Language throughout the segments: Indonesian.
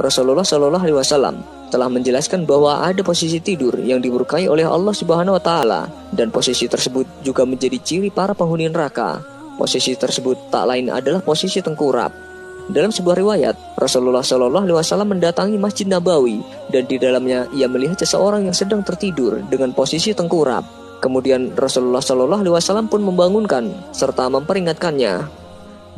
Rasulullah Shallallahu Alaihi Wasallam telah menjelaskan bahwa ada posisi tidur yang dimurkai oleh Allah Subhanahu Wa Taala, dan posisi tersebut juga menjadi ciri para penghuni neraka. Posisi tersebut tak lain adalah posisi tengkurap. Dalam sebuah riwayat, Rasulullah Shallallahu Alaihi Wasallam mendatangi Masjid Nabawi, dan di dalamnya ia melihat seseorang yang sedang tertidur dengan posisi tengkurap. Kemudian Rasulullah Shallallahu Alaihi Wasallam pun membangunkan serta memperingatkannya.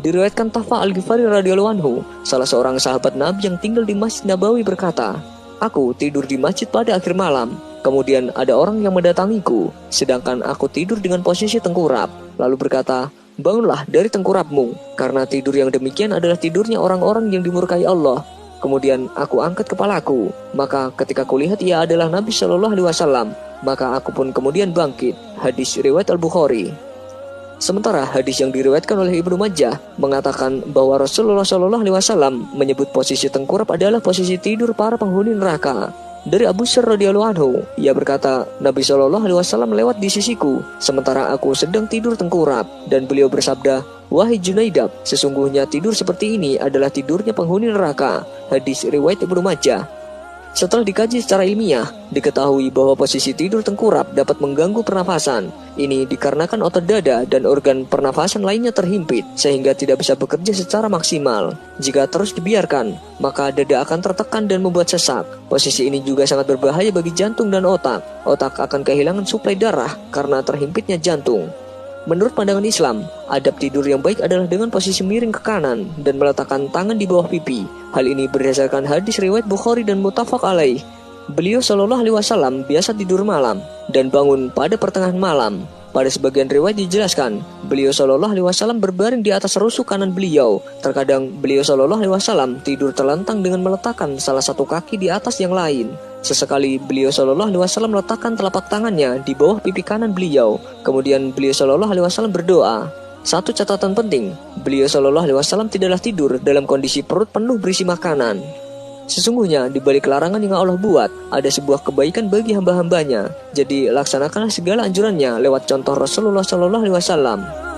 Diriwayatkan Tafa Al-Ghifari radhiyallahu anhu, salah seorang sahabat Nabi yang tinggal di Masjid Nabawi berkata, "Aku tidur di masjid pada akhir malam. Kemudian ada orang yang mendatangiku, sedangkan aku tidur dengan posisi tengkurap. Lalu berkata, 'Bangunlah dari tengkurapmu, karena tidur yang demikian adalah tidurnya orang-orang yang dimurkai Allah.' Kemudian aku angkat kepalaku, maka ketika kulihat ia adalah Nabi Shallallahu Alaihi Wasallam, maka aku pun kemudian bangkit." Hadis riwayat Al-Bukhari. Sementara hadis yang diriwayatkan oleh Ibnu Majah mengatakan bahwa Rasulullah Shallallahu Alaihi Wasallam menyebut posisi tengkurap adalah posisi tidur para penghuni neraka. Dari Abu Syar radhiyallahu anhu, ia berkata, Nabi Shallallahu Alaihi Wasallam lewat di sisiku, sementara aku sedang tidur tengkurap, dan beliau bersabda, "Wahai Junaidab, sesungguhnya tidur seperti ini adalah tidurnya penghuni neraka." Hadis riwayat Ibnu Majah. Setelah dikaji secara ilmiah, diketahui bahwa posisi tidur tengkurap dapat mengganggu pernafasan. Ini dikarenakan otot dada dan organ pernafasan lainnya terhimpit, sehingga tidak bisa bekerja secara maksimal. Jika terus dibiarkan, maka dada akan tertekan dan membuat sesak. Posisi ini juga sangat berbahaya bagi jantung dan otak. Otak akan kehilangan suplai darah karena terhimpitnya jantung. Menurut pandangan Islam, adab tidur yang baik adalah dengan posisi miring ke kanan dan meletakkan tangan di bawah pipi. Hal ini berdasarkan hadis riwayat Bukhari dan muttafaq alaih. Beliau Shallallahu Alaihi Wasallam biasa tidur malam dan bangun pada pertengahan malam. Pada sebagian riwayat dijelaskan, beliau Shallallahu Alaihi Wasallam berbaring di atas rusuk kanan beliau. Terkadang beliau Shallallahu Alaihi Wasallam tidur terlentang dengan meletakkan salah satu kaki di atas yang lain. Sesekali beliau Shallallahu Alaihi Wasallam meletakkan telapak tangannya di bawah pipi kanan beliau. Kemudian beliau Shallallahu Alaihi Wasallam berdoa. Satu catatan penting, beliau Shallallahu Alaihi Wasallam tidaklah tidur dalam kondisi perut penuh berisi makanan. Sesungguhnya di balik larangan yang Allah buat, ada sebuah kebaikan bagi hamba-hambanya. Jadi laksanakanlah segala anjurannya lewat contoh Rasulullah Shallallahu Alaihi Wasallam.